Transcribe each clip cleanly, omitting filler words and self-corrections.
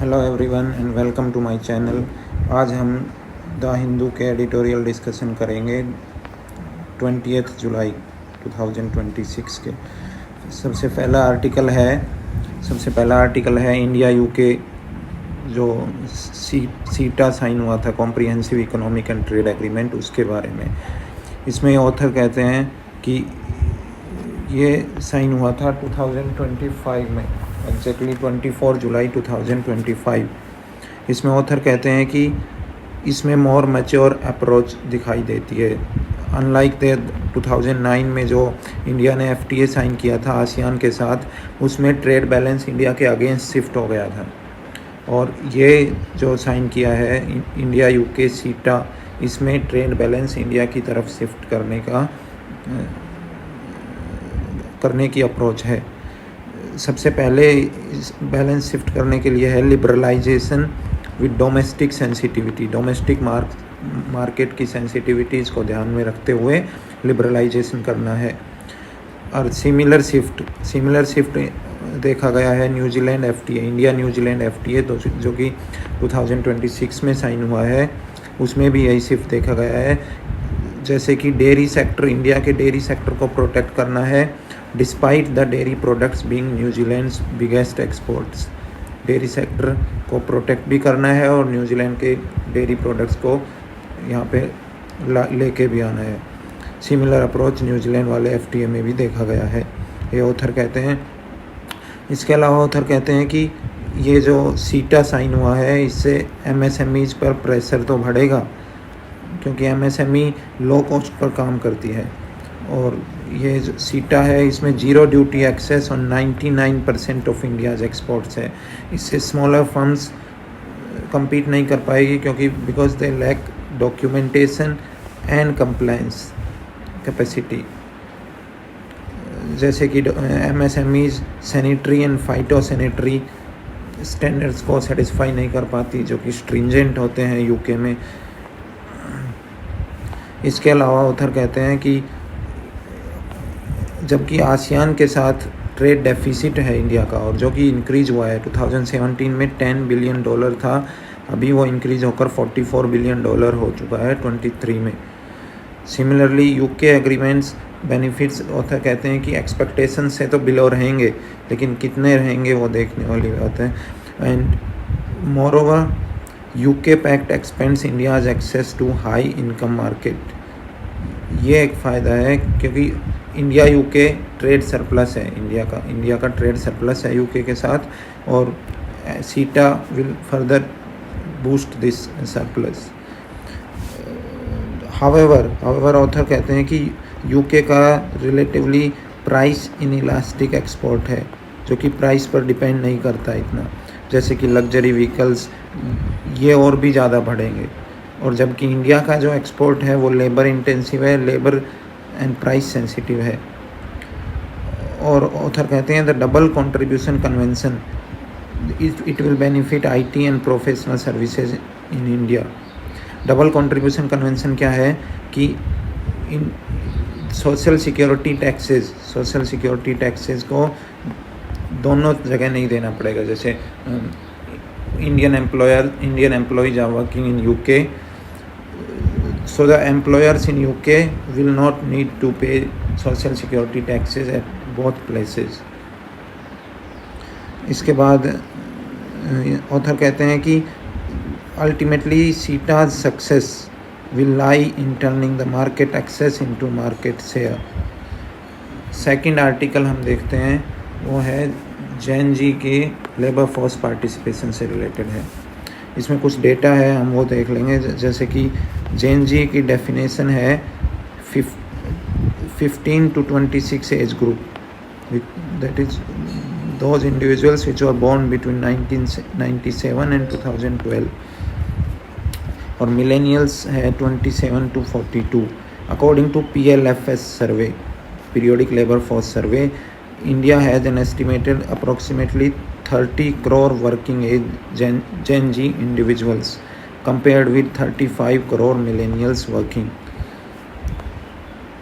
Hello everyone and welcome to my channel. आज हम the Hindu के एडिटोरियल डिस्कशन करेंगे 20 जुलाई 2026 के। सबसे पहला आर्टिकल है इंडिया यूके जो सीटा साइन हुआ था, comprehensive economic and trade agreement, उसके बारे में। इसमें ऑथर कहते हैं कि ये साइन हुआ था 2025 में, एग्जैक्टली 24 जुलाई 2025। इसमें ऑथर कहते हैं कि इसमें मोर मैच्योर अप्रोच दिखाई देती है। अनलाइक द 2009 में जो इंडिया ने FTA साइन किया था आसियान के साथ, उसमें ट्रेड बैलेंस इंडिया के अगेंस्ट शिफ्ट हो गया था। और ये जो साइन किया है इंडिया यूके सीटा, इसमें ट्रेड बैलेंस इंडिया की तरफ शिफ्ट करने की अप्रोच है। सबसे पहले बैलेंस शिफ्ट करने के लिए है liberalisation with domestic sensitivity. Domestic market की सेंसिटिविटीज़ को ध्यान में रखते हुए लिबरलाइजेशन करना है। और सिमिलर शिफ्ट देखा गया है New Zealand FTA, India New Zealand FTA जो कि 2026 में साइन हुआ है, उसमें भी यही शिफ्ट देखा गया है। जैसे कि डेयरी सेक्टर, इंडिया के डेयरी सेक्टर को प्रोटेक्ट करना है despite the dairy products being New Zealand's biggest exports. Dairy sector को प्रोटेक्ट भी करना है और न्यूजीलैंड के डेयरी प्रोडक्ट्स को यहाँ पे लेके भी आना है। सिमिलर अप्रोच न्यूजीलैंड वाले FTA में भी देखा गया है, ये ऑथर कहते हैं। इसके अलावा ऑथर कहते हैं कि ये जो सीटा साइन हुआ है, इससे MSMEs पर प्रेशर तो बढ़ेगा, क्योंकि MSME लो कॉस्ट पर काम करती है। और ये जो सीटा है, इसमें जीरो ड्यूटी एक्सेस और 99% ऑफ इंडियाज़ एक्सपोर्ट्स है। इससे स्मॉलर फर्म्स compete नहीं कर पाएगी, क्योंकि because they lack documentation and compliance capacity. जैसे कि MSMEs sanitary and phytosanitary standards को सेटिस्फाई नहीं कर पाती, जो कि स्ट्रिंजेंट होते हैं यूके में। इसके अलावा ऑथर कहते हैं कि जबकि आसियान के साथ ट्रेड डेफिसिट है इंडिया का, और जो कि इंक्रीज हुआ है 2017 में $10 बिलियन था, अभी वो इंक्रीज होकर $44 बिलियन हो चुका है 23 में। Similarly UK agreements benefits, author कहते हैं कि एक्सपेक्टेशन से तो बिलो रहेंगे, लेकिन कितने रहेंगे वो देखने वाली बात है। And moreover UK pact expands India's access to high income market. ये एक फ़ायदा है, क्योंकि इंडिया यूके ट्रेड सरप्लस है, इंडिया का ट्रेड सरप्लस है यूके के साथ, और CETA will further boost this surplus. However author कहते हैं कि यूके का रिलेटिवली प्राइस इनइलास्टिक एक्सपोर्ट है, जो कि प्राइस पर डिपेंड नहीं करता इतना। जैसे कि लग्जरी व्हीकल्स, ये और भी ज़्यादा बढ़ेंगे। और जबकि इंडिया का जो एक्सपोर्ट है वो लेबर इंटेंसिव है, लेबर एंड प्राइस सेंसिटिव है। और ऑथर कहते हैं the double contribution convention it will benefit IT and professional services in India. Double contribution convention क्या है कि इन सोशल सिक्योरिटी टैक्सेस को दोनों जगह नहीं देना पड़ेगा। जैसे Indian employees are working in UK, so the employers in UK will not need to pay social security taxes at both places. इसके बाद ऑथर कहते हैं कि ultimately CETA's success will lie in turning the market access into market share. Second article हम देखते हैं, वो है JNG के लेबर फोर्स पार्टिसिपेशन से रिलेटेड है। इसमें कुछ डेटा है, हम वो देख लेंगे। जैसे कि JNG की डेफिनेशन है 15 to 26 age group, that is those individuals which were born between 1997 and 2012, और मिलेनियल्स है 27 to 42। According to PLFS survey, periodic labour force survey, India has an estimated approximately 30 crore working age Gen Z individuals compared with 35 crore millennials working.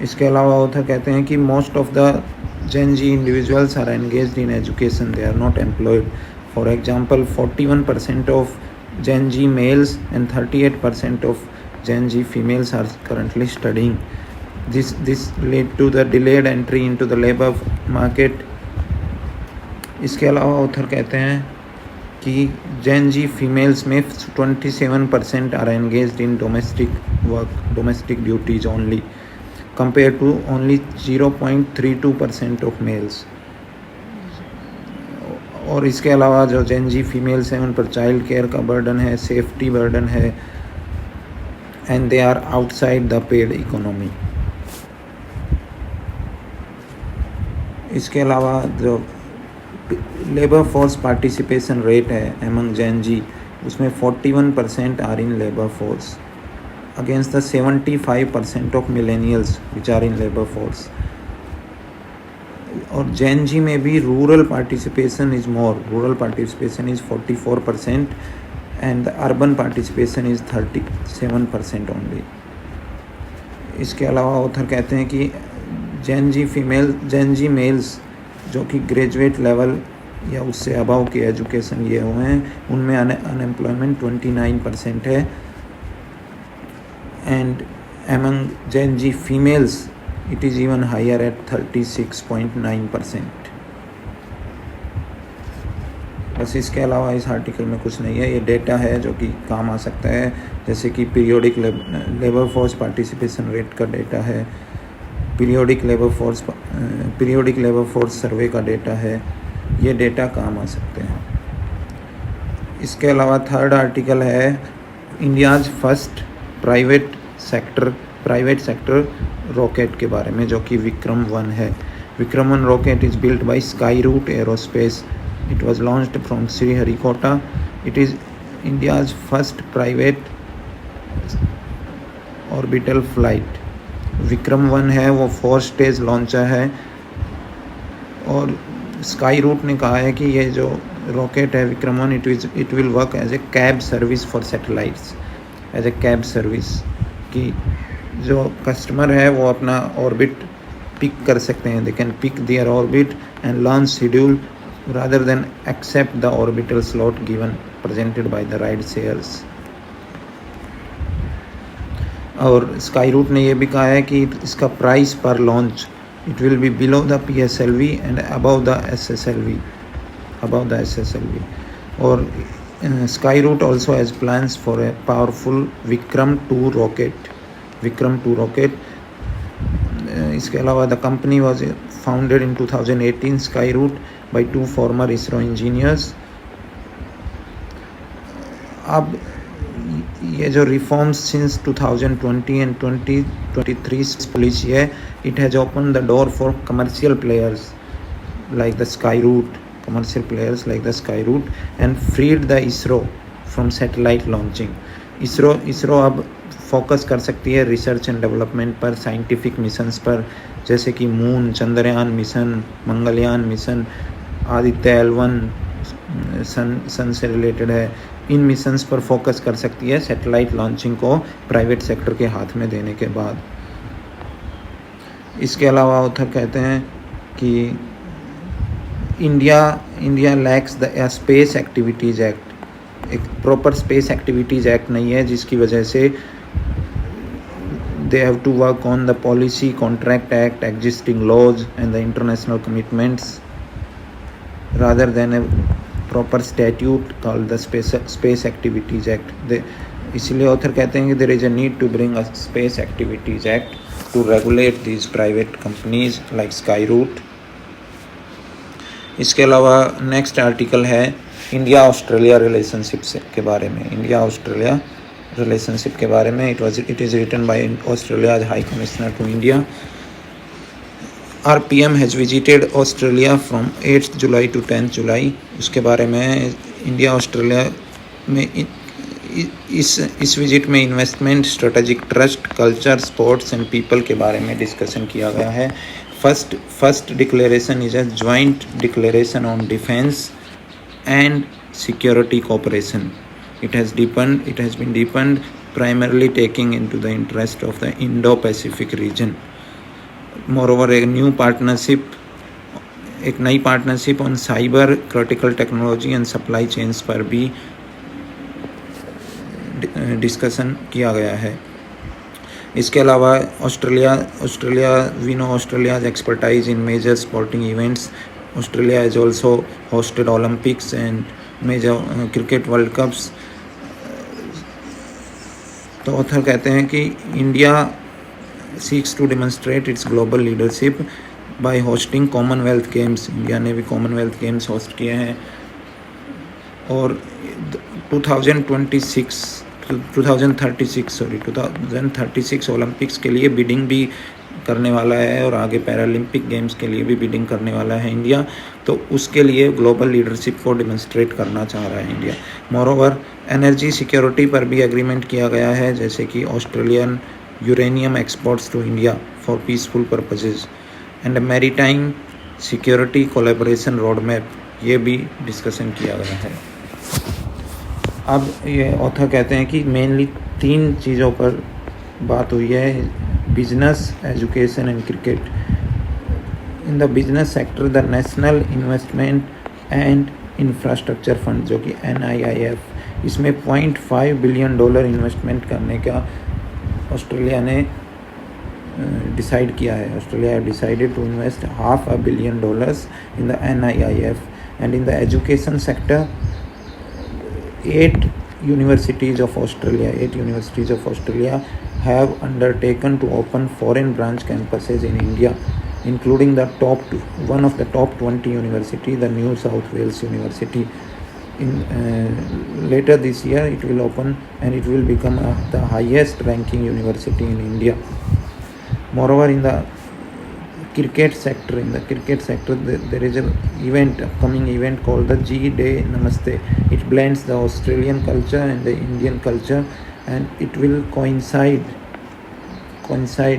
इसके अलावा author कहते हैं कि most of the Gen Z individuals are engaged in education, they are not employed. For example, 41% of Gen Z males and 38% of Gen Z females are currently studying. This led to the delayed entry into the labor market. इसके अलावा author कहते हैं कि Gen Z females में 27% are engaged in domestic work, domestic duties only, compared to only 0.32% of males. और इसके अलावा जो Gen Z फीमेल्स हैं उन पर चाइल्ड केयर का बर्डन है, सेफ्टी बर्डन है, and they are outside the paid economy. इसके अलावा जो लेबर फोर्स पार्टिसिपेशन रेट है एमंग Gen Z, उसमें 41% are in labour force against the 75% of millennials which are in labour force. और Gen Z में भी rural participation is more. Rural participation is 44% and the urban participation is 37% only. इसके अलावा author कहते हैं कि Gen Z mails जो कि ग्रेजुएट लेवल या उससे अबव के एजुकेशन लिए हुए हैं, उनमें अनएम्प्लॉयमेंट 29% है. And among Gen Z females it is even higher at 36.9%. बस इसके अलावा इस आर्टिकल में कुछ नहीं है. ये डेटा है जो कि काम आ सकता है, जैसे कि periodic labour force participation rate का डेटा है, पीरियोडिक लेबर फोर्स सर्वे का डेटा है. ये डेटा काम आ सकते हैं. इसके अलावा थर्ड आर्टिकल है India's first private sector rocket के बारे में, जो कि विक्रम-1 है. विक्रम-1 rocket is built by Skyroot Aerospace. It was launched from Sriharikota. It is India's first private orbital flight. विक्रम-1 है वो 4 स्टेज लॉन्चर है. और स्काईरूट ने कहा है कि ये जो रॉकेट है विक्रम-1, it will work as a cab service for satellites, as a cab service, कि जो कस्टमर है वो अपना ऑर्बिट पिक कर सकते हैं. They can pick their orbit and launch schedule rather than accept the orbital slot given presented by the ride shares. और स्काईरूट ने ये भी कहा है कि इसका प्राइस पर launch it will be below the PSLV and above the SSLV. और Skyroot also has plans for a powerful Vikram-2 rocket. इसके अलावा the company was founded in 2018 Skyroot by 2 former ISRO engineers. अब ये जो reforms since 2020 and 2023 policy है, it has opened the door for commercial players like the Skyroot and freed the ISRO from satellite launching. ISRO अब focus कर सकती है research and development पर, scientific missions पर, जैसे कि moon, Chandrayaan mission, Mangalyaan mission, Aditya L1 सन से रिलेटेड है. इन मिशंस पर फोकस कर सकती है सैटेलाइट लॉन्चिंग को प्राइवेट सेक्टर के हाथ में देने के बाद. इसके अलावा ऑथर कहते हैं कि India lakhs the space activities act. एक प्रॉपर स्पेस एक्टिविटीज़ एक्ट नहीं है, जिसकी वजह से they have to work on the policy, contract act, existing laws and the international commitments rather than a proper statute called the space activities act. इसलिए author कहते हैं कि there is a need to bring a space activities act to regulate these private companies like Skyroot. इसके अलावा next article है India Australia relationship के बारे में. इंडिया ऑस्ट्रेलिया रिलेशनशिप के बारे में. It is written by Australia's high commissioner to India. RPM has visited Australia from 8 July to 10 July. उसके बारे में इंडिया ऑस्ट्रेलिया में इस विजिट में investment, strategic trust, culture, sports and people के बारे में डिस्कशन किया गया है. First declaration is a joint declaration on defense and security cooperation. It has been deepened, primarily taking into the interest of the Indo-Pacific region. Moreover, a new partnership एक नई partnership on cyber critical technology and supply chains पर भी discussion किया गया है। इसके अलावा Australia's expertise in major sporting events. Australia has also hosted Olympics and major cricket world cups. तो ऑथर कहते हैं कि India seeks to demonstrate its global leadership by hosting Commonwealth games. India ने भी कॉमनवेल्थ गेम्स होस्ट किए हैं और 2036 Olympics के लिए बिडिंग भी करने वाला है और आगे पैरालंपिक गेम्स के लिए भी बिडिंग करने वाला है इंडिया। तो उसके लिए ग्लोबल लीडरशिप को डेमोन्स्ट्रेट करना चाह रहा है इंडिया। मोरोवर एनर्जी सिक्योरिटी पर भी एग्रीमेंट किया गया है, जैसे कि Australian uranium exports to India for peaceful purposes and maritime security collaboration road map, ये भी डिस्कशन किया गया है। अब ये ऑथर कहते हैं कि मेनली 3 चीज़ों पर बात हुई है, business, education and cricket. In the business sector the national investment and infrastructure fund, जो कि NIIF, इसमें $0.5 बिलियन इन्वेस्टमेंट करने का ऑस्ट्रेलिया ने डिसाइड किया है। Australia decided to invest $500 million in the NIIF and in the education sector 8 universities of Australia have undertaken to open foreign branch campuses in India, including one of the top 20 university, the New South Wales University. Later this year it will open and it will become the highest ranking university in India. Moreover, in the cricket sector, there is an upcoming event called the G-Day Namaste. It blends the Australian culture and the Indian culture, and it will coincide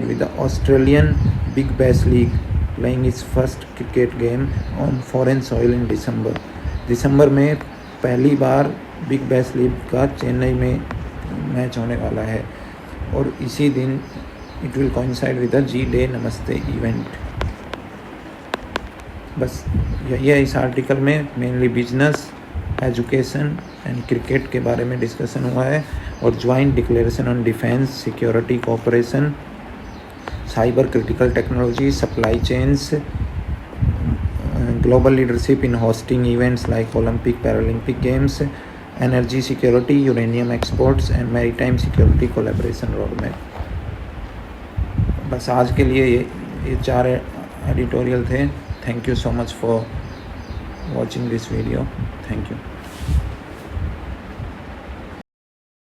with the Australian Big Bash League playing its first cricket game on foreign soil in दिसंबर में पहली बार big bash league का चेन्नई में match होने वाला है और इसी दिन it will coincide with the G-Day नमस्ते इवेंट। बस यही है इस आर्टिकल में, mainly business, education and cricket के बारे में डिस्कशन हुआ है और joint declaration on defence, security cooperation, cyber critical technology, supply chains, global leadership in hosting events like Olympic, Paralympic Games, energy security, uranium exports and maritime security collaboration roadmap। बस आज के लिए ये 4 एडिटोरियल थे। Thank you so much for watching this video. Thank you.